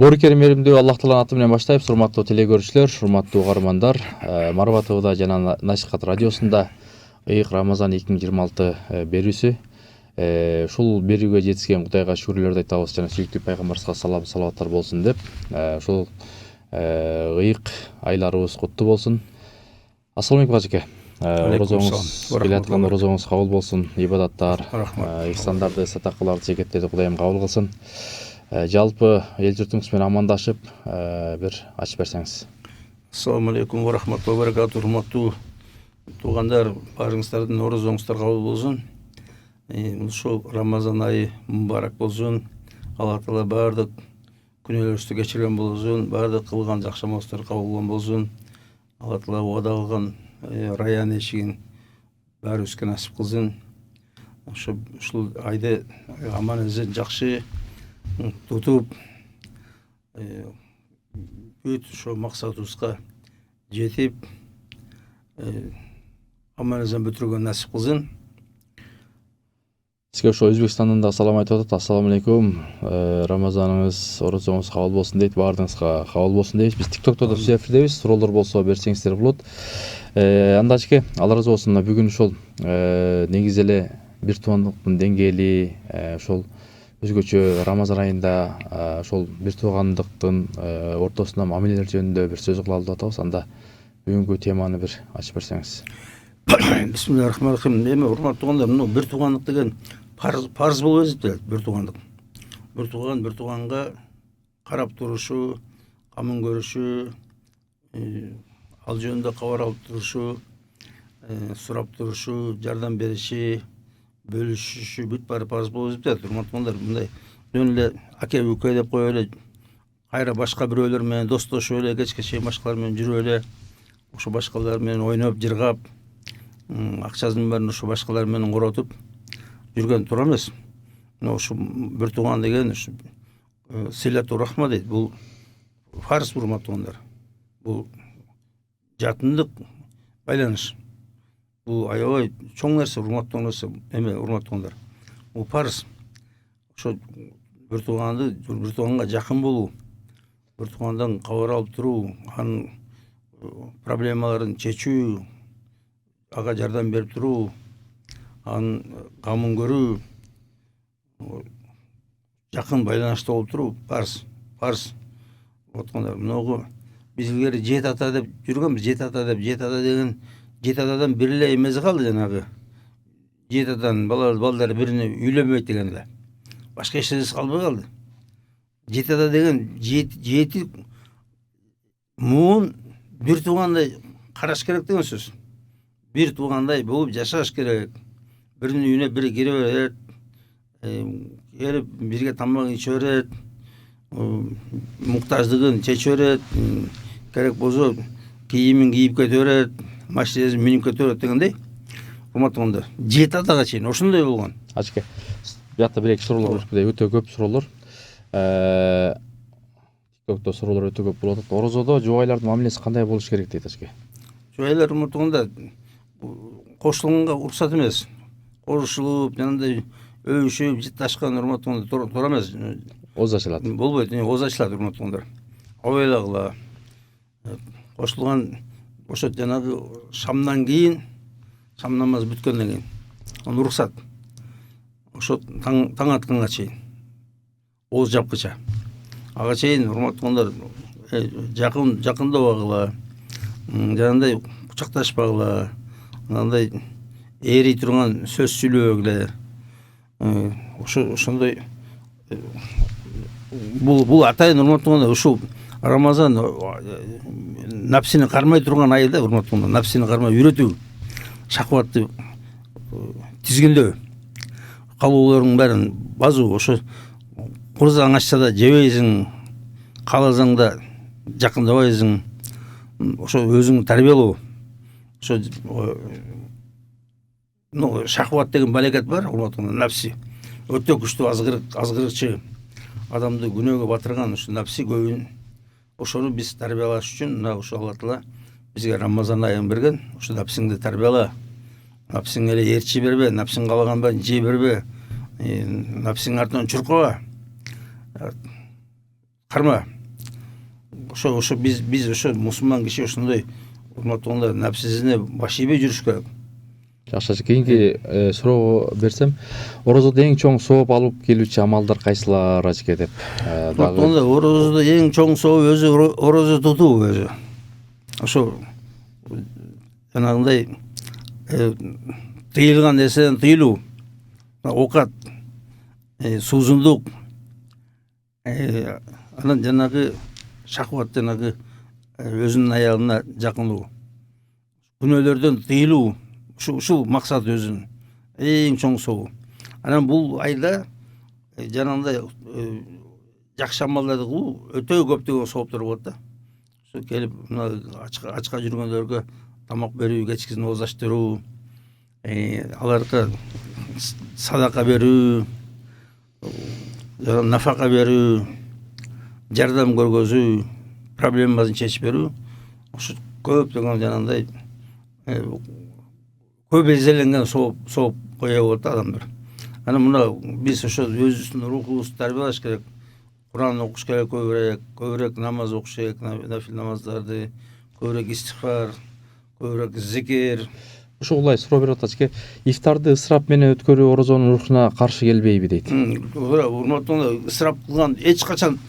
Лорикерим меримдүү Аллах Тааланын аты менен баштайбыз. Урматтуу телекөрүүчүлөр, урматтуу угармандар, Марбатовда жана Насихат радиосунда ыйык Рамазан 2026 берүүсү. Ушул берүүгө жетишкен Кудайга шүгүрлөрдү айтабыз жана сүйүктүү пайгамбарыбызга салам салаваттар болсун деп, ушул ыйык айларыбыз куттуу болсун. Ассаламу алейкум ажеке. Орозоңуз келаткан орозоңуз кабыл болсун. Ибадаттар, ихсандарды, садакаларды, зекеттерди Кудайым кабыл кылсын. Жалпы эл журтуңуз менен амандашып, бир ачып берсеңиз. Ассаламу алейкум ва рахматуллахи ва баракатух. Урматтуу туугандар, баарыңыздардын орозоңуздар кабыл болсун. Ушул Рамазан айы мубарак болсун. Алла Таала баардык күнөөлөрүбүздү кечирген болсун, баардык кылган жакшы амалыбыздар кабыл болгон болсун. Алла Таала убада кылган раян эшигин баарыбызга насип кылсын. Ушул айды аман эсен жакшы тутуп, бүт ошо максатыбызга жетип, аман эсен бүтүргөн насип кылсын. Сизге ошо Өзбекстандан да салам айтып атат. Ассаламу алейкум. Рамазаныңыз, орозоңуз кабыл болсун дейт. Баардыгыңызга кабыл болсун дейбиз. Биз TikTok'то да түз эфирдебиз. Суроолор болсо берсеңиздер болот. Анда ажеке, Алла ыраазы болсун. Бүгүн ушул негизи эле бир туугандыктын деңгээли, ошол өзгөчө Рамазан айында ошол бир туугандыктын ортосунда мамилелер жөнүндө бир сөз кылалы деп атабыз. Анда бүгүнкү теманы бир ачып берсеңиз. Бисмиллахиррахманиррахим. Эми урматтуу туугандар, мына бир туугандык деген парз болуп эсептелет. Бир туугандык. Бир тууганга карап турушу, камын көрүшү, ал жөнүндө кабар алып турушу, сурап турушу, жардам бериши, бөлүшүшү бүт баары парз болуп эсептелет. Урматтуу туугандар, мындай жөн эле аке үкө деп коюп эле, кайра башка бирөөлөр менен достошуп эле, кечке чейин башкалар менен жүрүп эле, ошо башкалар менен ойноп, жыргап, акчасын баарын ошо башкалар менен коротуп жүргөн туура эмес. Мына ушу бир тууган деген ушу силату рахма дейт. Бул фарз, урматтуу туугандар. Бул жакындык байланыш. Бул аябай чоң нерсе, урматтуу туугандар. Бул парз. Ошо бир тууганга жакын болуу, бир туугандан кабар алып туруу, анын проблемаларын чечүү, ага жардам берип туруу, анын камын көрүү, жакын байланышта болуп туруу парз. Мынагу биз илгери жет ата деп жүргөнбүз. Жет атадан бир эле эмеси калды, жанагы жет атанын балдары бирине үйлөнбөйт деген эле. Башка эч нерсеси калбай калды. Жет ата деген жети муун бир туугандай караш керек деген сөз. Бир туугандай болуп жашаш керек. Биринин үйүнө бири кире берет, келип бирге тамагын иче берет, муктаждыгын чече берет, керек болсо кийимин кийип кете берет, машинесин минип кете берет дегендей. Урматтуу туугандар, жет атага чейин ошондой болгон. Ажеке, биякта бир эки суроолор бар, өтө көп суроолор. TikTok'то суроолор өтө көп болуп атат. Орозодо жубайлардын мамилеси кандай болуш керек дейт ажеке? Жубайлар, урматтуу туугандар, кошулганга уруксат эмес. Кошулуп, жанагындай өбүшүп, жытташкан, урматтуу туугандар, туура эмес. Оз ачылат. Болбойт, оз ачылат, урматтуу туугандар. Абайлагыла. Кошулган ошо жанагы шамдан кийин, шам намазы бүткөндөн кийин, аны уруксат. Ошо таң атканга чейин. Ооз жапкыча. Ага чейин, урматтуу туугандар, жакындабагыла, жанагындай кучакташпагыла, андай ээрий турган сөз сүйлөбөгүлө. Ошондой бул атайын, урматтуу туугандар, ушул Рамазан напсини кармай турган ай да, урматтуу туугандар. Напсини кармай үйрөтүү, шахватты тизгиндөө, калоолордун баарын базуу. Ошо курсаң ачса да жебейсиң, кааласаң да жакындабайсың. Ошо өзүңдү тарбиялоо. Ошо шахват деген балекет бар, урматтуу туугандар, напси. Өтө күчтүү азгырыкчы, адамды күнөөгө батырган ушу напси көбүн. Ошону биз тарбиялаш үчүн мына ушу Алла Таала бизге Рамазан айын берген. Ушу напсиңди тарбияла. Напсиң эле ээрчи бербе, напсиң калаган баарын жей бербе, напсиң артынан чуркаба. Карма. ошо биз ошо мусулман киши ошондой урматтуулар напсизине баш ийбей жүрүш керек. Жакшы, кийинки суроого берсем, орозодо эң чоң сооп алып келүүчү амалдар кайсылар ажыке деп. Орозодо эң чоң сооп өзү орозо тутуу өзү. Ошо жанагындай тыйылган нерседен тыйылуу, оокат, суузундук, анан жанагы шахват, жанагы өзүнүн аялына жакынуу, күнөөлөрдөн тыйылуу, ушул максат өзүнүн эң чоң сообу. Анан бул айда жанагындай жакшы амалдарды кылуу өтө көптөгөн сооптор болот да. Ошо келип ачка жүргөндөргө тамак берүү, кечкисин ооз ачтыруу, аларга садака берүү, нафака берүү, жардам көргөзүү, проблемасын чечип берүү, ошо көптөгөн жанагындай көп эзеленген сооп кое болот адамдар. Анан мына биз ошо өзүбүздүн рухубузду тарбиялаш керек. Куран окуш керек, көбүрөөк намаз окуш керек, нафил намаздарды, көбүрөөк истигфар, көбүрөөк зикир. Ушулай суроо берип атат. Ифтарды ысырап менен өткөрүү орозонун рухуна каршы келбейби дейт. Урматтуулар, ысырап кылган эч качан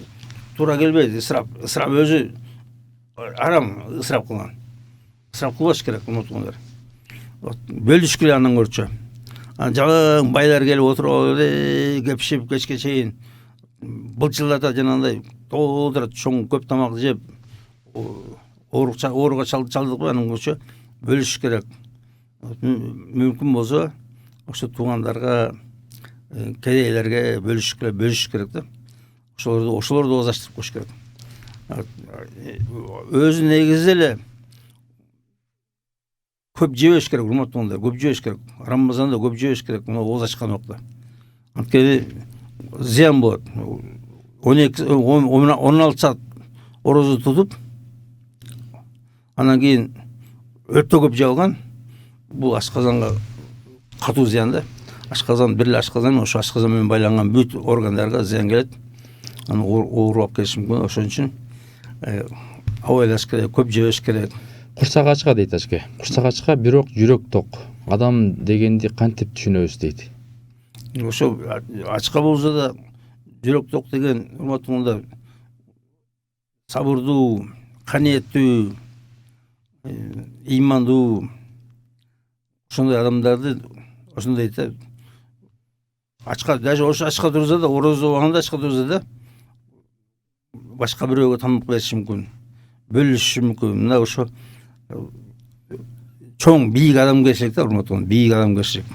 туура келбейт. Ысырап өзү арам, ысырап кылган. Ысырап кылбаш керек урматтуулар. Бөлүш керек андан көрчү. Жалаң байлар келип отуруп алып кепшип кечке чейин былчылдата жанагындай толтура чоң көп тамак жеп ооруга чалдыкпай андан көрчү бөлүш керек. Мүмкүн болсо ошо туугандарга, кедейлерге бөлүш керек да. Ошолорду ооз ачтырып коюш керек. Өзү негизи эле көп жебеш керек, урматтуулар, көп жебеш керек. Рамазанда көп жебеш керек, мына ооз ачкан убакта. Анткени зыян болот. 16 саат орозо тутуп, анан кийин өтө көп жабылган, бул ашказанга катуу зыян да. Ашказан, бир эле ашказан, ошо ашказан менен байланган бүт органдарга зыян келет. Аны ооруп алып келиши мүмкүн. Ошон үчүн абайлаш керек, көп жебеш керек. Курсак ачка дейт ажке. Курсак ачка, бирок жүрөк ток. Адам дегенди кантип түшүнөбүз дейт. Ошо ачка болсо да жүрөк ток деген урматтуулар сабырдуу, каниеттүү, ыймандуу ошондой адамдарды ошондой дейт да. Ачка, даже ошо ачка турса да, орозо убагында ачка турса да, башка бирөөгө тамак бериши мүмкүн, бөлүшүшү мүмкүн. Мына ошо чоң бийик адамгерчилик да, урматтуулар, бийик адамгерчилик.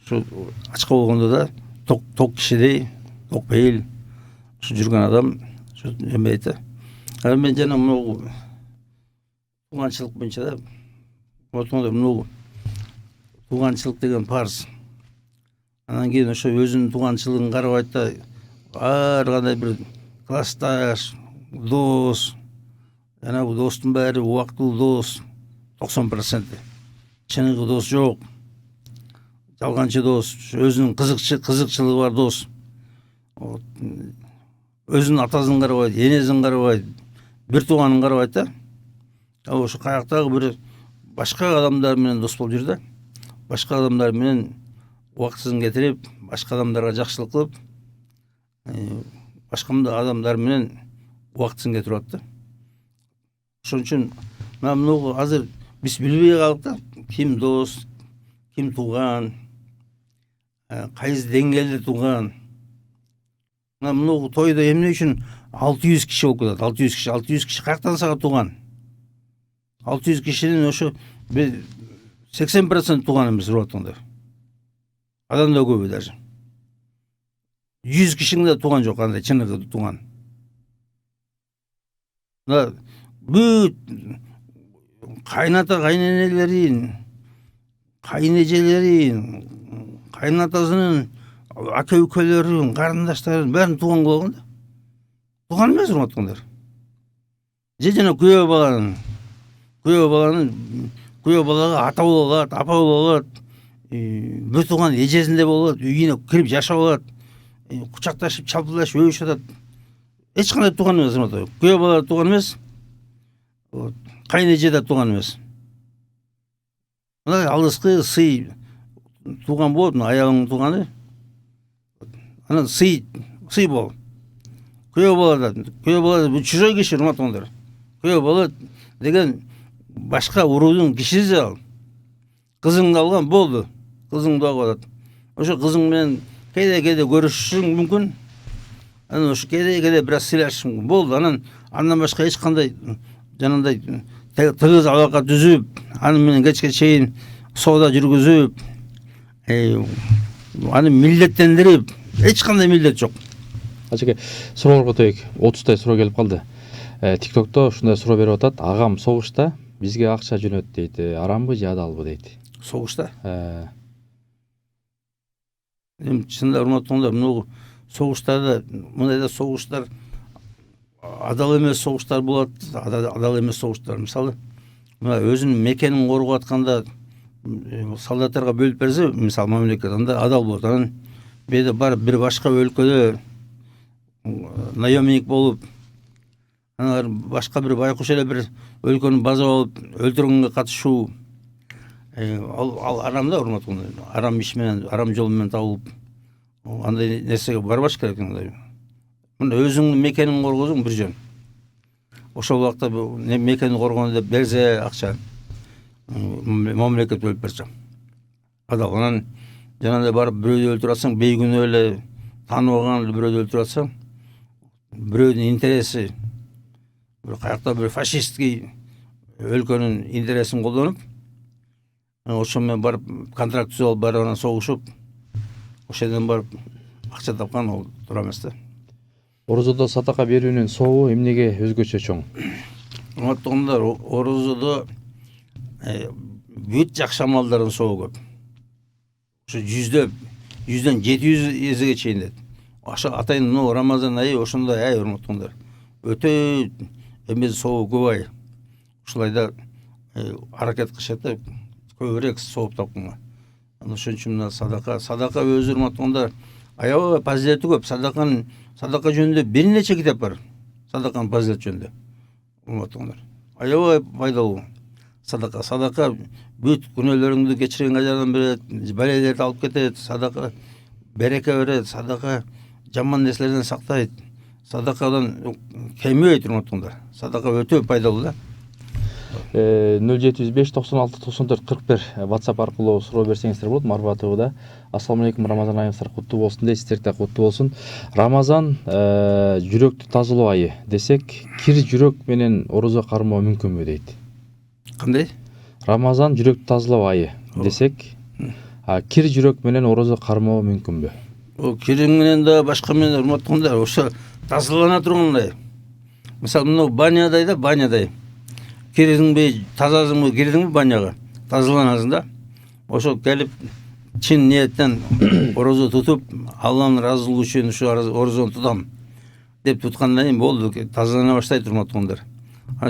Ошо ачка болгондо да ток кишидей, ток бейил ошо жүргөн адам ошо эмейт да. Анан мен жана могу тууганчылык боюнча да, урматтуулар, могу тууганчылык деген парз. Анан кийин ошо өзүнүн тууганчылыгын карабайт да, ар кандай бир классташ, дос, жанагы достун баары убактылуу дос, 90%. Чыныгы дос жок. Жалганчы дос, өзүнүн кызыкчылыгы бар дос. Өзүнүн атасын карабайт, энесин карабайт, бир тууганын карабайт да. Ошо каяктагы бир башка адамдар менен дос болуп жүр да. Башка адамдар менен убактысын кетирип, башка адамдарга жакшылык кылып, башка адамдар менен убактысын кетирип атты. Ошон үчүн мына азыр биз билбей калдык да, ким дос, ким тууган, кайсы деңгээлде тууган. Мына тойдо эмне үчүн 600 киши болуп кетет? 600 киши каяктан сага тууган? 600 кишинин ошо 80% тууган эмес, урматтуулар. Адам да көбү даже. 100 кишинин да тууган жок, андай чыныгы тууган. Мына бүт кайната кайненелерин, кайнежелерин, кайнатасынын ака үкөлөрүн, карындаштарын баарын тууган кылган да. Тууган эмес, урматтуулар. Же жана күйөө балага ата боло алат, апа боло алат, бир тууган эжесинде боло алат, үйүнө кирип жашап алат, кучакташып, чалпылдашып өбүшүп атат. ешқандай туған емес, күйеу бала туған емес, қайын әже де туған емес. Мына алғашқы сый туған болды, аяғының туғаны. Ана сый бол. Күйеу бала чужой киши, урматтуу. Күйеу бала деген башка урудун кишиси ал. Кызыңды алган болду. Кызыңды алып атат. Ошо кызың менен кээде көрүшүшүң мүмкүн. Анан ошо кээде бир аз сыйлашышың мүмкүн. Болду. Андан башка эч кандай жанагындай тыгыз алака түзүп, аны менен кечке чейин соода жүргүзүп, аны милдеттендирип, эч кандай милдет жок. Ажеке, суроолорго өтөйүк. 30 суроо келип калды. ТикТокто ушундай суроо берип атат. Агам согушта бизге акча жөнөт дейт. Арамбы же адалбы дейт. Согушта? Чынында урматтуулар, мына согуштарда, мындайда согуштар адал эмес согуштар болот, адал эмес согуштар. Мисалы, мына өзүнүн мекенин коргоп атканда солдаттарга бөлүп берсе, мисалы мамлекет, анда адал болот. Анан беде бар бир башка өлкөдө наемник болуп, анан башка бир байкуш эле бир өлкөнү база алып өлтүргөнгө катышуу, ал арам да, урматтуулар. Арам иш менен, арам жол менен табылып, андай нерсеге барбаш керек. Мына өзүңдүн мекенин коргозуң бир жөн. Ошол убакта мекени коргону деп берсе акча, мамлекет бөлүп берсе. Адал. Анан жанагындай барып бирөөдү өлтүрүп атсаң, бейгүнөө эле тааныбаган бирөөдү өлтүрүп атсаң, бирөөдүн интереси, бир каякта бир фашистский өлкөнүн интересин колдонуп, ошо менен барып контракт түзүп алып барып анан согушуп, ошодон барып акча тапкан ол туура эмес да. Орозодо садака берүүнүн сообу эмнеге өзгөчө чоң? Урматтуулар, орозодо бүт жакшы амалдардын сообу көп. Ошо 100дөн 700 эзеге чейин дейт. Ошо атайын Рамазан айы ошондой ай, урматтуулар. Өтө эмес сообу көп ай. Ушулайда аракет кылышат да, көбүрөөк сооп тапканга. Ошон үчүн садака өзү, урматтуулар, аябай фазилети көп. Садака жөнүндө бир нече китеп бар. Садаканын фазилети жөнүндө. Урматтуулар, аябай пайдалуу. Садака бүт күнөөлөрүңдү кечиргенге жардам берет, балелерди алып кетет, садака береке берет, садака жаман нерселерден сактайт. Садакадан кемейт, урматтуулар. Садака өтө пайдалуу да. 0705 96 94 41 WhatsApp аркылуу суроо берсеңиздер болот. Марбатовда. Ассаламу алейкум, Рамазан айыңыздар куттуу болсун дейт. Сиздерге куттуу болсун. Рамазан жүрөктү тазалоо айы десек, кир жүрөк менен орозо кармоо мүмкүнбү дейт. Кандай? Рамазан жүрөктү тазалоо айы десек, кир жүрөк менен орозо кармоо мүмкүнбү? Кириң менен да башка менен, урматтуулар, ошо тазалана тургандай. Мисалы, мына банядай. Кирдиңби, тазасыңбы, кирдиңби баняга, тазаланасың да. Ошо келип чын ниеттен орозо тутуп, Алланын ыраазылыгы үчүн ушу орозону тутам деп туткандан кийин болду, тазалана баштайт, урматтуулар.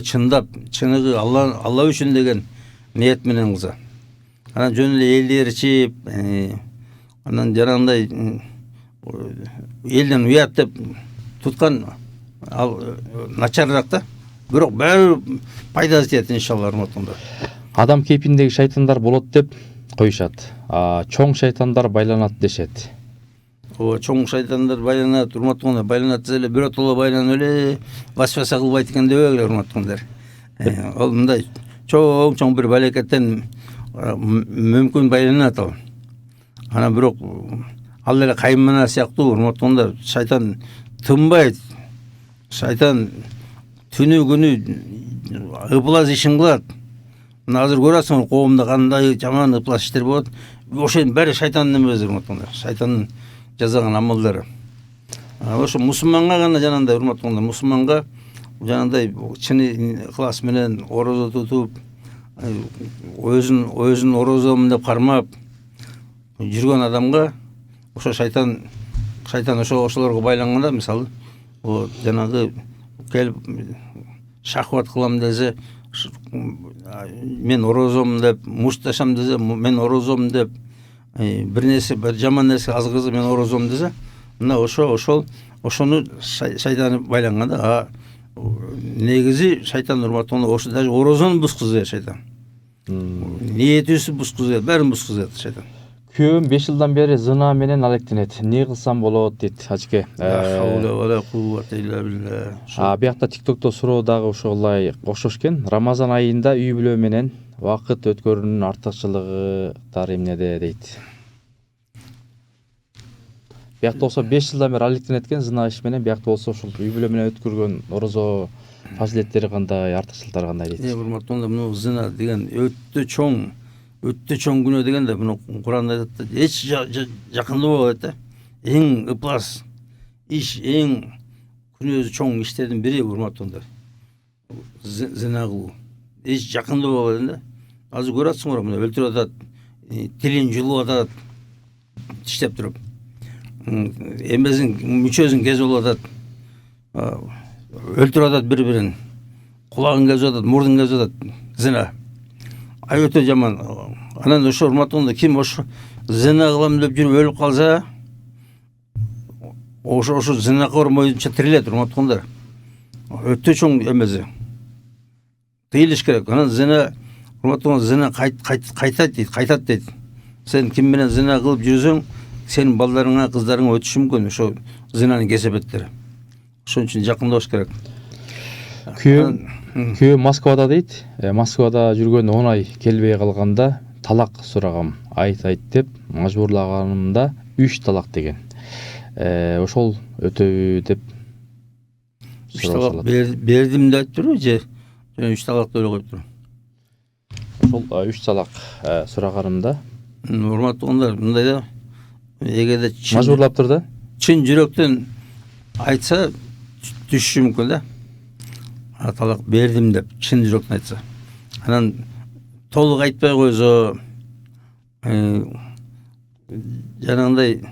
Чындап, чыныгы Алла үчүн деген ниет менен кылса. Анан жөн эле элди ээрчип, анан жарандай элден уят деп туткан ал начарыраак да. Бирок баары пайдасы тиет, иншалла, урматтуулар. Адам кейпиндеги шайтандар болот деп коюшат. Чоң шайтандар байланат дешет. Чоң шайтандар байланат, урматтуулар, байланат десе эле биротоло байланып эле васваса кылбайт экен дебегиле, урматтуулар. Ол мындай чоң бир балекеттен мүмкүн байланат ал. Анан бирок ал эле кайынмана сыяктуу, урматтуулар, шайтан тынбайт. Шайтан түнү күнү ыплас ишин кылат. Мына азыр көрөсүң, коомдо кандай жаман ыплас иштер болот. Ошонун баары шайтандын эмеси, урматтуулар. Шайтандын жасаган амалдары. Ошо мусулманга гана жанагындай, урматтуулар, мусулманга жанагындай чын ыхлас менен орозо тутуп, өзүн орозомун деп кармап жүргөн адамга ошо шайтан ошолорго байланганда, мисалы, жанагы келип шахват кылам десе, мен орозомун деп, мушташам десе, мен орозомун деп, бир нерсе, бир жаман нерсе азгырса, мен орозомун десе, мына ошону шайтаны байланганда негизи шайтан урматтуулар ошо даже орозону бузкузуп шайтан. Ниетибизди бузкузуп, бәрин бузкузуп шайтан. Күйөөм 5 жылдан бери зына менен алектенет. Не кылсам болот дейт Ажке. Биякта TikTokто суроо дагы ошолай окшош экен. Рамазан айында үй бүлө менен вакыт өткөрүүнүн артыкчылыгы эмнеде дейт. Биякта болсо 5 жылдан бери алектенет экен зына иш менен, биякта болсо ушул үй бүлө менен өткөргөн орозо фазилеттери кандай, артыкчылыктары кандай дейт. Урматтуулар, мына зына деген өтө чоң күнөө деген да мына Куранда айтат, эч жакындабагыла да. Эң ыплас иш, эң күнөөсү чоң иштердин бири урматтуулар. Зына кылуу. Эч жакындабагыла да. Азыр көрүп атсыңар, мына өлтүрүп атат, тилин жулуп атат, иштеп туруп. Эмесин мүчөсүн кезип атат. Өлтүрүп атат бири-бирин. Кулагын кезип атат, мурдун кезип атат. Зына. Өтө жаман. Анан ошо урматтуулар, ким ошо зына кылам деп жүрүп өлүп калса, ошо зынакор боюнча тирилет урматтуулар. Өтө чоң эмеси. Тыйылыш керек. Анан зына урматтуулар, зына кайтат дейт. Сен ким менен зына кылып жүрсөң, сенин балдарыңа, кыздарыңа өтүшү мүмкүн ошо зынанын кесепеттери. Ошон үчүн жакындабаш керек. Күйөө Москвада дейт. Москвада жүргөн 10 ай келбей калганда талак сурагам. Айт деп мажбурлаганымда 3 талак деген. Ошол өтөбү деп сурашат. Бердим деп туруп же 3 талакты эле коюп туруп. Ошол 3 талак сураганымда урматтуулар, мындай да, эгерде мажбурлаптыр да, чын жүрөктөн айтса түшүшү мүмкүн да. Талак бердим деп чын жүрөктөн айтса. Анан толук айтпай койсо, жанагындай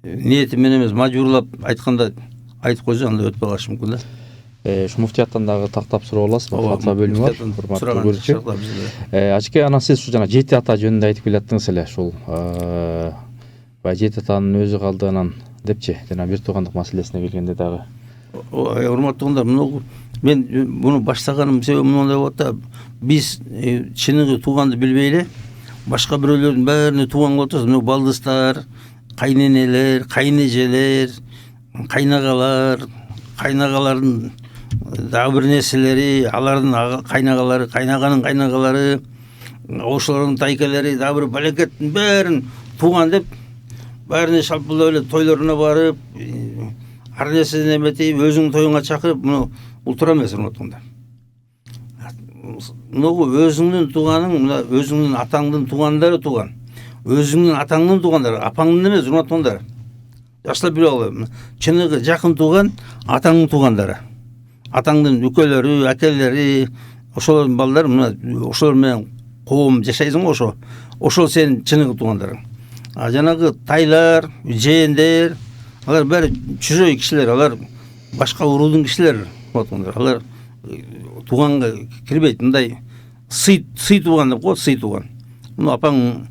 ниети менен эмес, мажбурлап айтканда айтып койсо, анда өтпөй калышы мүмкүн да. Ушу муфтияттан дагы тактап сурап аласыз, фатва бөлүмү бар, урматтуу көрүүчү. Ажке, анан сиз ушу жана 7 ата жөнүндө айтып келаттыңыз эле, ушул баягы 7 атанын өзү калдыгынан депчи, жана бир туугандык маселесине келгенде дагы. Урматтуулар, мен буну баштаганым себеби мындай болот да, биз чыныгы тууганды билбей эле башка бирөөлөрдүн баарына тууган кылып атабыз. Балдыстар, кайненелер, кайнежелер, кайнагалардын дагы бир нерселери, алардын кайнагалары, кайнаганын кайнагалары, ошолордун тайкелери, дагы бир балекеттин баарын тууган деп баарына шалпылдап эле тойлоруна барып, ар нерседен эметип, өзүңдүн тоюңа чакырып, муну бул туура эмес урматтуулар. Муну өзүңдүн тууганың, мына өзүңдүн атаңдын туугандары тууган. Өзүңдүн атаңдын туугандары, апаңдын эмес урматтуулар. Жаштап билип алып, чыныгы жакын тууган атаңдын туугандары. Атаңдын үкөлөрү, акелери, ошолордун балдары, мына ошолор менен коом жашайсың ошо. Ошол сенин чыныгы туугандарың. Жанагы тайлар, жээндер, алар баары чужой кишилер, алар башка уруудун кишилери. Алар тууганга кирбейт. Мындай сый тууган деп коет, сый тууган. Муну апаң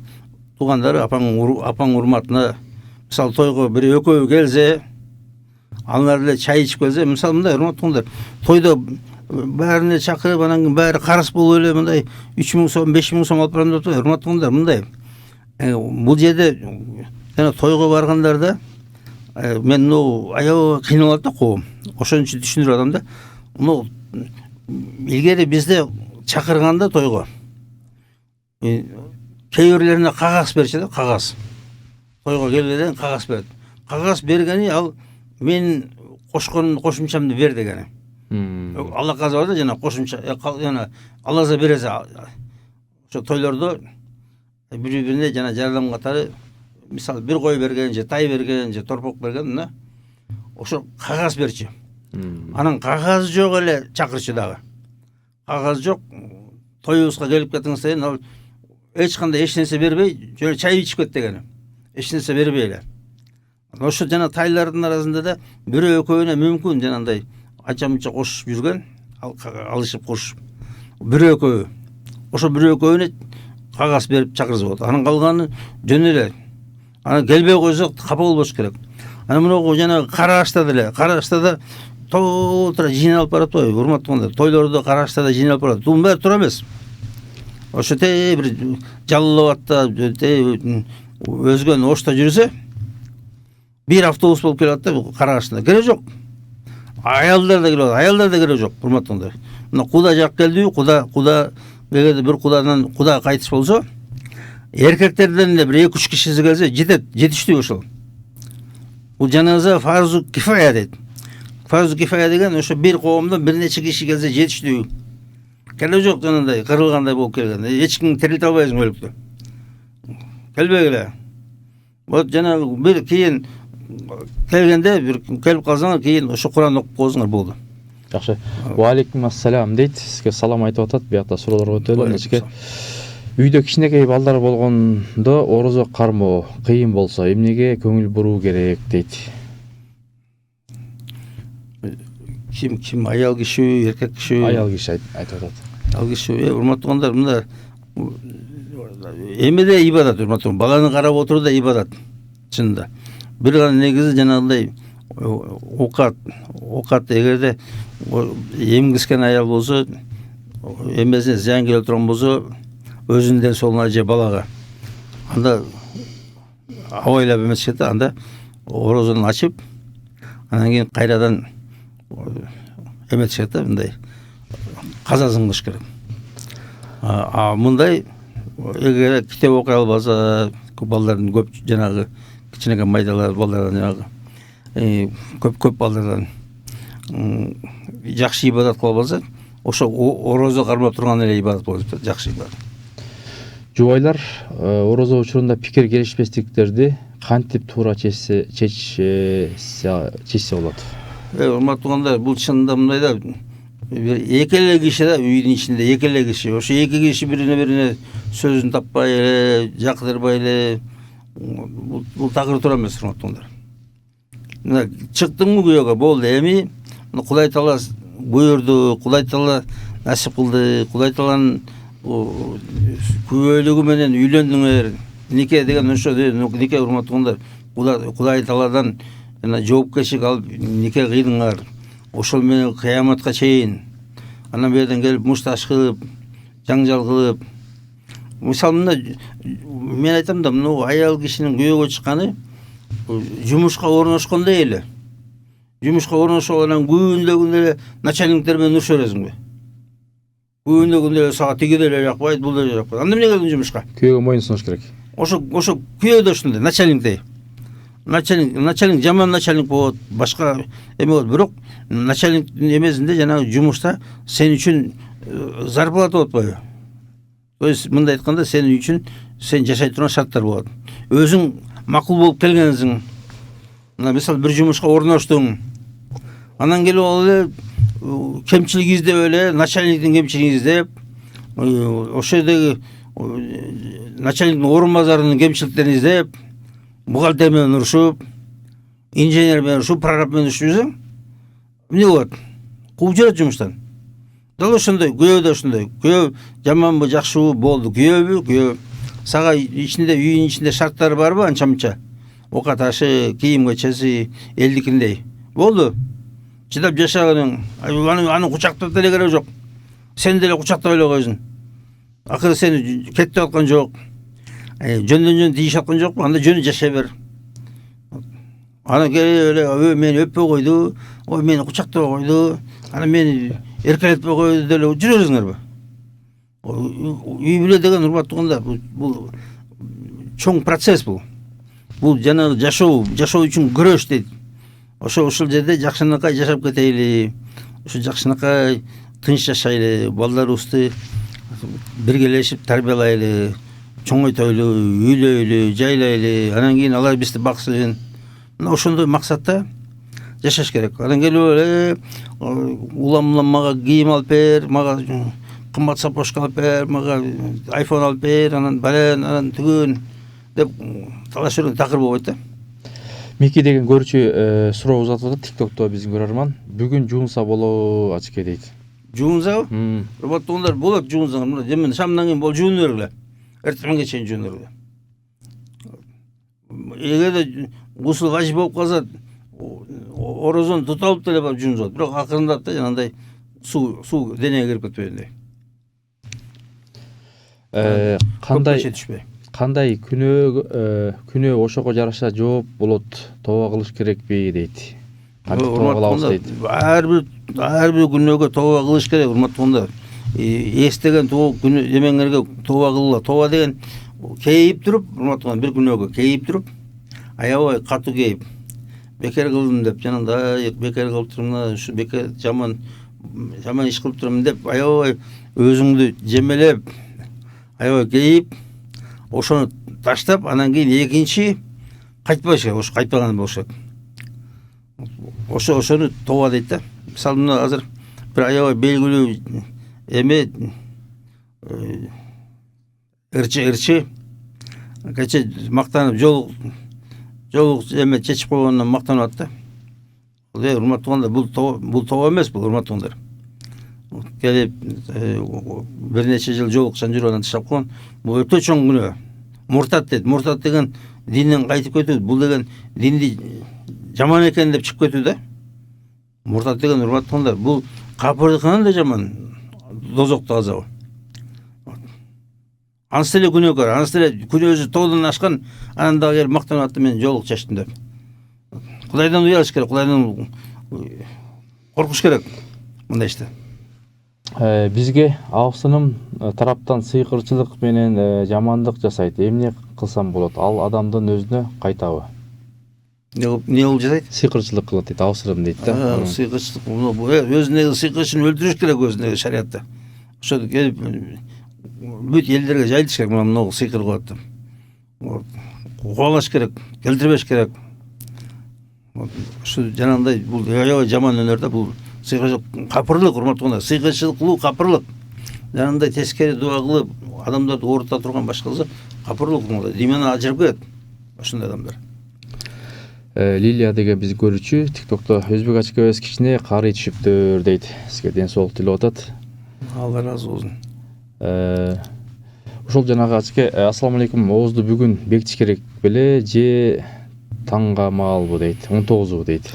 туугандары, апаң урматына, мисалы тойго бир экөө келсе, алар эле чай ичип келсе, мисалы мындай урматтуулар, тойдо баарына чакырып, анан баары карыз болуп эле мындай 3000 сом, 5000 сом алып барам деп атат. Урматтуулар, мындай бул жерде жана тойго баргандарда мен аябай кыйналат да коом. Ошон үчүн түшүндүрүп атам да. Илгери бизде чакырганда тойго кээ бирлерине кагаз берчү да, кагаз. Тойго келгенден кагаз берет. Кагаз бергени ал мен кошумчамды бер дегени. Алла каза бар да, жана кошумча, жана Алла бересе. Ошо тойлордо бири-бирине жана жардам катары, мисалы бир кой берген, же тай берген, же торпок берген, мына ошо кагаз берчү. Анан кагаз жок эле чакырчу дагы. Кагаз жок, тоюбузга келип кетиңиз деген, ал эч кандай эч нерсе бербей, жөн чай ичип кет дегени. Эч нерсе бербей эле. Ошо жана тайлардын арасында да бирөө экөөнө мүмкүн жанагындай анча-мынча кошуп жүргөн, алышып кошуп. Бирөө экөө. Ошо бирөө экөөнө кагаз берип чакырса болот. Анан калганы жөн эле. Анан келбей койсо капа болбош керек. ана мынау жанагы кара аштада эле, кара аштада толтура жиналып барат ғой, урматтуу тойлордо кара аштада жиналып барат. Бунун баары туура эмес. Ошо бир Жалал Абадта өзгөн Ошто жүрсө, бир автобус болуп келет да, кара аштында кереги жок. Аялдар да келет, аялдар да кереги жок, урматтуу. Мына куда жак келди, куда эгерде бир куда кайтыш болсо, эркектерден эле бир 2-3 кишиси келсе, жетиштүү ошол. Бул жаназа фарзу кифая дейт. Фарзу кифая деген ошо бир коомдон бир нече киши келсе жетиштүү. Келе жок жанагындай кырылгандай болуп келген. Эч ким тирилте албайсың өлүктү. Келбегиле. Вот жанагы бир кийин келгенде бир келип калсаңар, кийин ошо Куран окуп коесуңар болду. Жакшы. Ва алейкум ассалам дейт. Сизге салам айтып атат. Биякта суроолор өтөлү. Нечке үйдө кичинекей балдар болгондо орозо кармоо кыйын болсо эмнеге көңүл буруу керек дейт. Ким аял киши, эркек киши? Аял киши айтып атат. Аял киши, урматтуугандар, мында эмеде ибадат, урматтуу. Баланы карап отуруу да ибадат. Чынында. Бир гана негизи жанагындай окат эгерде эмгискен аял болсо, эмесине зыян келип турган болсо, өзүнүн солуна же балага, анда абайлап эмес да, анда орозону ачып, анан кийин кайрадан эметишет да, мындай казасын кылыш керек. Мындай эгер китеп окуй албаса, балдардын көп жанагы кичинекей майдалар балдардан жанагы көп балдардан жакшы ибадат кыла албаса, ошо орозо кармап турган эле ибадат болот, жакшы ибадат. Жубайлар орозо учурунда пикир келишпестиктерди кантип туура чечсе болот? Урматтуугандар, бул чынында мындай да, эки эле киши да үйдүн ичинде, эки эле киши. Ошо эки киши бирине сөзүн таппай эле, жакдырбай эле, бул такыр туура эмес, урматтуугандар. Мына чыктыңбы күйөөгө, болду. Эми Кудай Таала буйрду, Кудай Таала насип кылды, Кудай Тааланын күбөлүгү менен үйлөндүңөр. Нике деген ошо, нике урматтуугандар, Кудай Тааладан жоопкерчилик алып нике кыйдыңар. Ошол менен кыяматка чейин. Анан берден келип мушташ кылып, жаңжал кылып. Мисалы мына мен айтам да, мына аял кишинин күйөөгө чыкканы жумушка орношкондой эле. Жумушка орношуп анан күндө начальниктер менен уруша бересиңби? Күндө сага тиги деле жакпайт, бул деле жакпайт. Анда эмне келдиң жумушка? Күйөөгө мойун сунуш керек. Ошо күйөө да ушундай, начальниктей. Начальник жаман начальник болот, башка эме болот, бирок начальниктин эмесинде жанагы жумушта сен үчүн зарплата болотпайбы? То есть мындай айтканда, сен үчүн сен жашай турган шарттар болот. Өзүң макул болуп келгенсиң. Мына мисалы бир жумушка орноштуң. Анан келип алып кемчилик издеп эле, начальниктин кемчилигин издеп, ошо жердеги начальниктин орун базарынын кемчиликтерин издеп, бухгалтер менен урушуп, инженер менен урушуп, прораб менен урушуп жүрсөң, эмне болот? Кууп жиберет жумуштан. Дал ошондой, күйөө да ошондой. Күйөө жаманбы, жакшыбы, болду. Күйөө сага ичинде, үйүнүн ичинде шарттары барбы, анча-мынча? Окат ашы, кийим кечеси, элдикиндей. Болду. Чыдап жашаганың, аны кучактап деле кереги жок. Сен деле кучактап эле койсуң. Акыры сени кетип аткан жок. Жөндөн тийиш аткан жокпу? Анда жөнү жашай бер. Анан келип эле мени өппөй койду, ой мени кучактабай койду, анан мени эркелетпей койду деле жүрө бересиңерби? Үй бүлө деген урматтуугандар, бул чоң процесс бул. Бул жанагы жашоо үчүн күрөш дейт. Ошол жерде жакшынакай жашап кетейли. Ошо жакшынакай тынч жашайлы, балдарыбызды биргелешип тарбиялайлы, чоңойтойлу, үйлөйлү, жайлайлы, анан кийин алар бизди баксын. Мына ошондой максатта жашаш керек. Анан келип эле улам мага кийим алып бер, мага кымбат сапожка алып бер, мага айфон алып бер, анан бален, анан түгөн деп талаш жүргөн такыр болбойт да. Мики деген көрүүчү суроо узатып атат TikTokто биздин көрөрман. Бүгүн жуунса болобу ачке дейт. Жуунсабы? Урматтуугандар, болот жуунсаңар. Мына жемин шамдан кийин бол жууну бергиле. Эртеңге чейин жууну бергиле. Эгерде гусул важип болуп калса орозону тута алып деле барып жуунуп алат. Бирок акырындап да жанагындай суу денеге кирип кетпегендей. Кандай күнөө ошого жараша жооп болот, тооба кылыш керекпи дейт. Кантип тооба кылабыз дейт. Ар бир күнөөгө тооба кылыш керек, урматтуулар. Эстеген күнөө эмеңерге тооба кылгыла. Тооба деген кейип туруп, урматтуулар, бир күнөөгө кейип туруп, аябай катуу кейип, бекер кылдым деп, жанагындай бекер кылып турмун, ушу бекер жаман иш кылып турмун деп, аябай өзүңдү жемелеп, аябай кейип, ошону таштап, анан кийин экинчи кайтпаш керек, ошо кайтпаган болуш керек. Ошону тооба дейт да. Мисалы мына азыр бир аябай белгилүү эме ырчы кече мактанып жол эме чечип койгондон мактанып атты. Урматтуулар, бул тооба эмес, бул урматтуулар. Келип бир нече жыл жол укчан жүрүп анан таштап койгон. Бул өтө чоң күнөө. Муртат дейт. Муртат деген динден кайтып кетүү. Бул деген динди жаман экен деп чыгып кетүү да. Муртат деген урматтуулар, бул капырдыкынан да жаман дозокту азабы. Анысы деле күнөөкөр, анысы деле күнөөсү тоодон ашкан, анан дагы келип мактанып атты, мен жол чечтим деп. Кудайдан уялыш керек, Кудайдан коркуш керек мындай иште. Бизге абсыным тараптан сыйкырчылык менен жамандык жасайт. Эмне кылсам болот? Ал адамдын өзүнө кайтабы? Не болуп жасайт? Сыйкырчылык кылат дейт, абсырым дейт да. Сыйкырчылык, өзүнө сыйкырчын өлтүрүш керек, өзүнө шариатта. Ошо келип бүт элдерге жайылтыш керек, мына сыйкыр кылат деп. Кубалаш керек, келтирбеш керек. Ушу жанагындай бул аябай жаман өнөр да, бул сыйкырчылык капырлык, урматтуулар. Сыйкырчылык кылуу капырлык. Жанагындай тескери дуа кылып, адамдарды оорута турган башка кылса капырлык, димени ажырып кетет ошондой адамдар. Лилия деген биз көрүүчү TikTok'то өзбек ачкебес кичине карый түшүптүр дейт. Сизге ден соолук тилеп атат. Алла разы болсун. Ошол жанагы ачке, ассаламу алейкум, оозду бүгүн бекитиш керек беле же таңга маалбы дейт, 19бу дейт.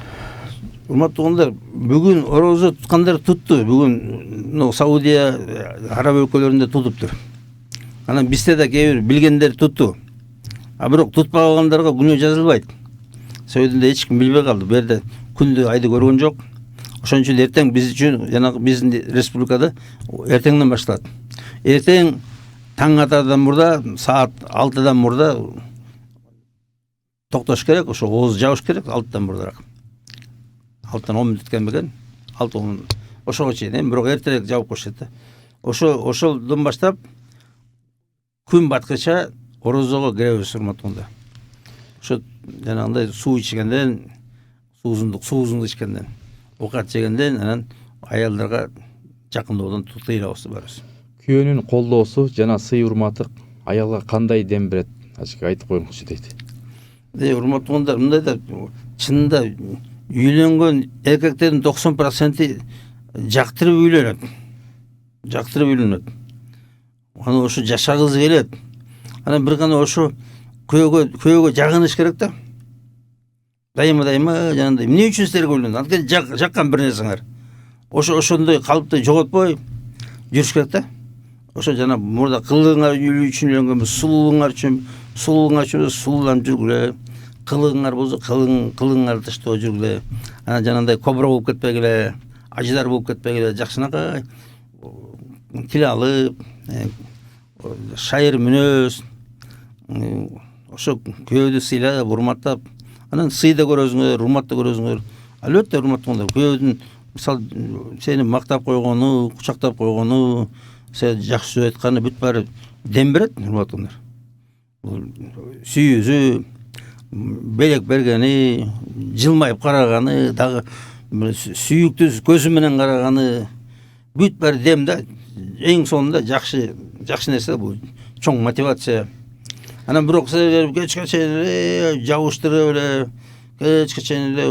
Урматтуулар, бүгүн орозо туткандар тутту. Бүгүн Саудия, араб өлкөлөрүндө тутуптур. Анан бизде да кээ бир билгендер тутту. А бирок тутпай калгандарга күнөө жазылбайт. Сөйдүндө эч ким билбей калды. Бу жерде күндү айды көргөн жок. Ошон үчүн эртең биз үчүн жанагы биздин республикада эртеңден башталат. Эртең таң атардан мурда, саат 6-дан мурда токтош керек, ошо ооз жабыш керек 6-дан мурдараак. 6-дан 10 мүнөт өткөн бекен. 6-10 ошого чейин, бирок эртерээк жабып коюшат да. Ошолдон баштап күн баткыча орозого киребиз, урматтуулар. Ошо жанагындай суу ичкенден, суузунду ичкенден, оокат жегенден, анан аялдарга жакындоодон тыйылабыз барыбыз. Күйөөнүн колдоосу жана сый урматы аялга кандай дем берет? Ачка айтып коюңузчу дейт. Урматтуулар, мындай да чынында үйлөнгөн эркектердин 90% жактырып үйлөнөт. Анан ошо жашагысы келет. Анан бир гана ошо күйөөгө жагыныш керек да. Дайыма жанагындай эмне үчүн силерге үйлөндүң? Анткени жаккан бир нерсеңер. Ошондой калыпты жоготпой жүрүш керек да. Ошо жана мурда кылыгыңар үчүн үйлөнгөнбүз, сулууңар үчүн сулууланып жүргүлө. Кылыгыңар болсо кылыгыңарды таштоо жүргүлө. Анан жанагындай кобра болуп кетпегиле, ажыдар болуп кетпегиле, жакшынакай тил алып, шайыр мүнөз, ошо күйөөдү сыйлап, урматтап, анан сый да көрөсүңөр, урмат да көрөсүңөр. Албетте урматтуулар, күйөөдүн мисалы сени мактап койгону, кучактап койгону, сен жакшы сөз айтканы бүт баары дем берет, урматтуулар. Сүйүүсү, белек бергени, жылмайып караганы, дагы сүйүктүү көзү менен караганы бүт баары дем да. Эң сонунда жакшы нерсе бул, чоң мотивация. Анан бирок кечке чейин жабыштырып эле, кечке чейин эле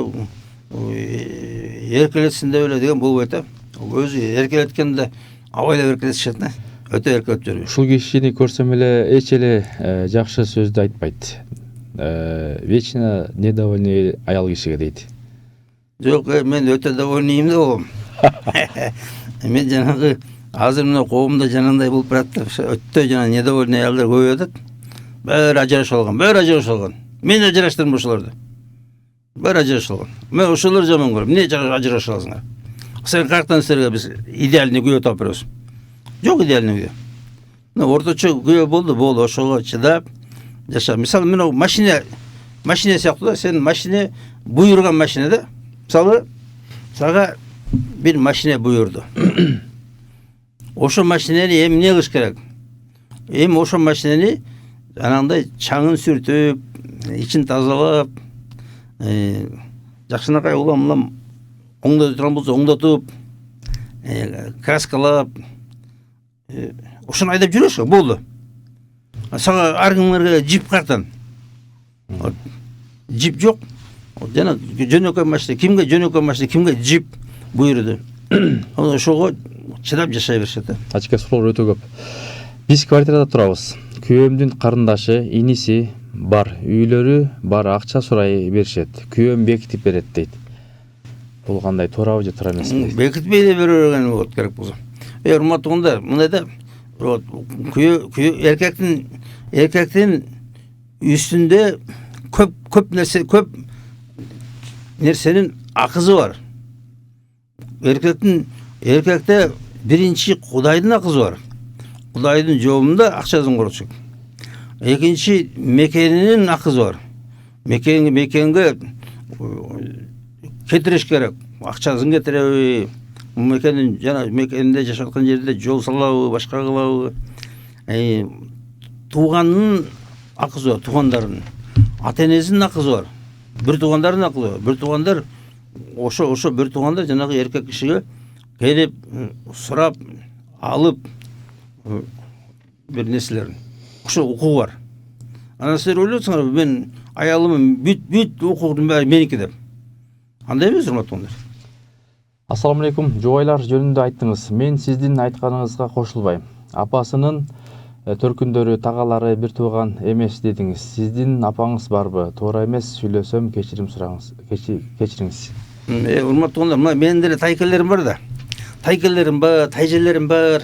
эркелетсин деп эле деген болбойт да. Өзү эркелеткенде абайлап эркелетишет да. Өтө эркелеп жүрүп. Ушул кишини көрсөм эле эч эле жакшы сөздү айтпайт. вечно недовольный аял кишиге дейт. Жок, мен өтө довольныйм да болом. Мен жанагы азыр мына коомдо жанагындай болуп баратты. Өтө жана недовольный аялдар көп атат. Бәрі ажырашып алган. Мен ажыраштырдым ошолорду. Бәрі ажырашып алган. Мен ошолор жаман көрөм. Эмне ажырашып аласыңар? Сен каяктан силерге биз идеальный күйөө таап беребиз? Жок идеальный күйөө. Мына орточо күйөө болду, ошого чыдап жаша. Мисалы мен машина сыяктуу да, сен машина буйруган машина да. Мисалы сага бир машина буйрду. Ошо машинени эми эмне кылыш керек? Эми ошо машинени анандай чаңын сүртүп, ичин тазалап, жакшынакай улам оңдоп турган болсо оңдотуп, краскалап, ошону айдап жүрөсүң, болду. Сага ар кимге джип картан. Джип жок. Жана жөнөкөй машина, кимге жөнөкөй машина, кимге джип буйруду. Ошого чыдап жашай беришет. Ачка суроолор өтө көп. Биз квартирада турабыз. Күйөөмдүн карындаш,ы иниси бар, үйлөрү бар, акча сурай беришет. Күйөөм бекитип берет дейт. Бул кандай, туурабы же туура эмеспи? Бекитпей деле берген болот керек болсо. Урматтуугундар, мындайда күйөө эркектин үстүндө көп нерсенин акызы бар. Эркекте биринчи Кудайдын акызы бар. Кудайдын жообунда акчасын корочук. Экинчи мекенинин акызы бар. Мекенге кетириш керек. Акчасын кетиреби, мекенде жашап аткан жерде жол салабы, башка кылабы. Тууганын акызы бар, туугандардын. Ата-энесинин акызы бар. Бир туугандардын акызы бар. Бир туугандар ошо бир туугандар жанагы эркек кишиге келип, сурап, алып бир нерселерин. Ошо укугу бар. Анан силер ойлойсуңар, мен аялымын бүт укугунун баары меники деп. Андай эмес, урматтуугундар. Ассаламу алейкум. Жубайлар жөнүндө айттыңыз. Мен сиздин айтканыңызга кошулбайм. Апасынын төркүндөрү, тагалары бир тууган эмес дедиңиз. Сиздин апаңыз барбы? Туура эмес, сүйлөсөм кечирим сураңыз. Кечириңиз. Урматтуугундар, менин деле тайкелерим бар да. Тайкелерим бар, тайжелерим бар.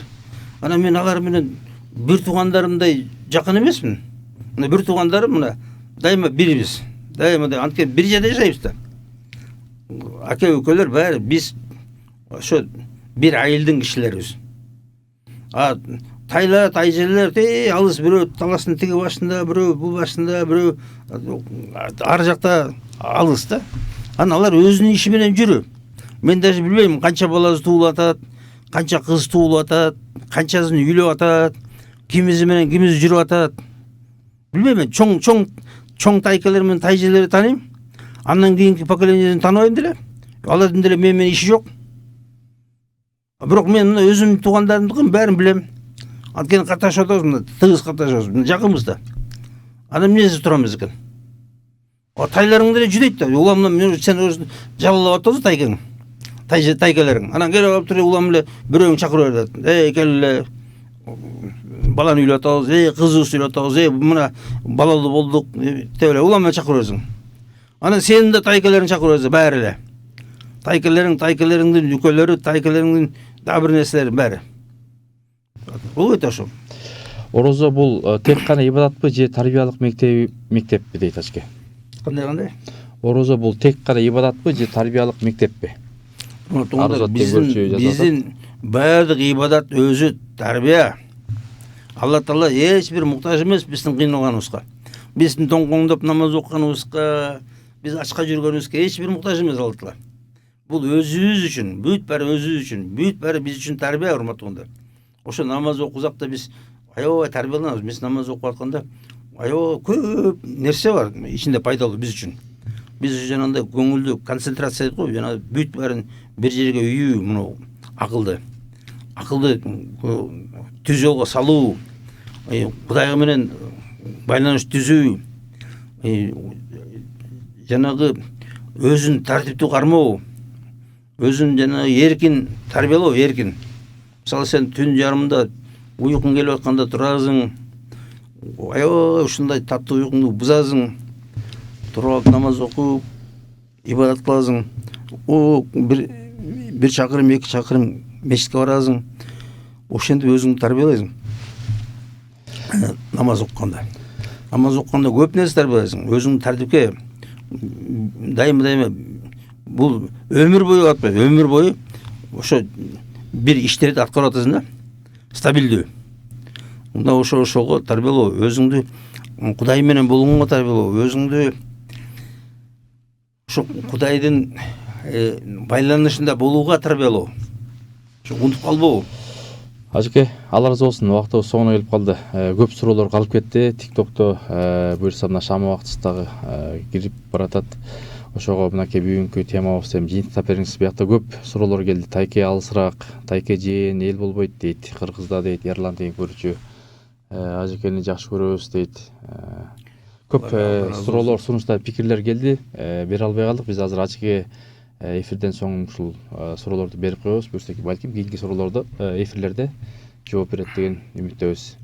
Анан мен алар менен бир туугандарымдай жакын эмесмин. Мына бир туугандарым мына дайыма бирибиз. Дайыма анткени бир жерде жашайбыз да. Аке өкөлөр баары биз ошо бир айылдын кишилерибиз. Тайжелер алыс, бирөө таластын тиги башында, бирөө бул башында, бирөө ар жакта алыс да. Анан алар өзүнүн иши менен жүрүп. Мен даже билбейм канча баласы туулуп атат, канча кыз туулуп атат, канчасын үйлөп атат, кимиси менен кимиси жүрүп атат. Билбейм, чоң тайкалар менен тайжелерди тааныйм. Андан кийинки поколениеден тааныбайм деле. Алардын деле менен иши жок. Бирок мен мына өзүмдүн туугандарымдыкын баарын билем. Анткени катнашып атабыз, тыгыз катнашабыз, жакынбыз да. Анан эмнеси турамыз экен? Тайларың деле жүдөйт да. Улам мен сен өзүң жалалап атабыз тайкаң. Тайкаларың. Анан келип алып туруп улам эле бирөөң чакырып берет. Кел баланы үйлөп атабыз, кызыбызды үйлөп атабыз, мына балалуу болдук деп эле улам менен чакырып бересиң. Анан сенин да тайкаларың чакырып берсе баары эле. Тайкаларыңдын үкөлөрү, тайкаларыңдын дагы бир нерселери баары. Бул өтө ошо. Орозо бул тек гана ибадатпы же тарбиялык мектеппи дейт Ачке? Кандай? Орозо бул тек гана ибадатпы же тарбиялык мектеппи? Биздин баардык ибадат өзү тарбия. Алла Таала эч бир муктаж эмес биздин кыйналганыбызга. Биздин тоңкоңдоп намаз окуганыбызга, биз ачка жүргөнүбүзгө эч бир муктаж эмес Алла Таала. Бул өзүбүз үчүн, бүт баары өзүбүз үчүн, бүт баары биз үчүн тарбия, урматтуугундар. Ошо намаз окузак да биз аябай тарбияланабыз. Биз намаз окуп атканда аябай көп нерсе бар ичинде пайдалуу биз үчүн. Биз жанагындай көңүлдүү концентрация дейт го, жана бүт баарын бир жерге үйүү, мына акылды түз жолго салуу, Кудайга менен байланыш түзүү, жанагы өзүн тартиптүү кармоо, өзүн жанагы эркин тарбиялоо, эркин. Мисалы сен түн жарымында уйкуң келип атканда турасың, аябай ушундай таттуу уйкуңду бузасың. туруп алып намаз окуп ибадат кыласың. Бир чакырым 2 чакырым мечитке барасың. Ошентип өзүңдү тарбиялайсың. Намаз окуганда көп нерсе тарбиялайсың. Өзүңдү тартипке дайыма бул өмүр бою атпайт. Өмүр бою ошо бир иштерди аткарып атасың да, стабилдүү. Мында ошого тарбиялоо, өзүңдү Кудай менен болгонго тарбиялоо, өзүңдү ошо Кудайдын байланышында болууга тарбиялоо. Ошо унутуп калбоо. Ажеке, Алла разы болсун. Убактыбыз соңуна келип калды. Көп суроолор калып кетти. TikTok'то буюрса мына шам убактыбыздагы кирип баратат. Ошого мынакей бүгүнкү темабыз эми жыйынтыктап бериңиз. Буякта көп суроолор келди. Тайке алысыраак, Тайке жээн эл болбойт дейт. Кыргызда дейт, Эрлан деген көрүүчү. Ажекени жакшы көрөбүз дейт. Көп суроолор, сунуштар, пикирлер келди. Бере албай калдык. Биз азыр Ажеке эфирден соң ушул суроолорду берип коебуз. Буюрса балким кийинки суроолорду эфирлерде жооп берет деген үмүттөбүз.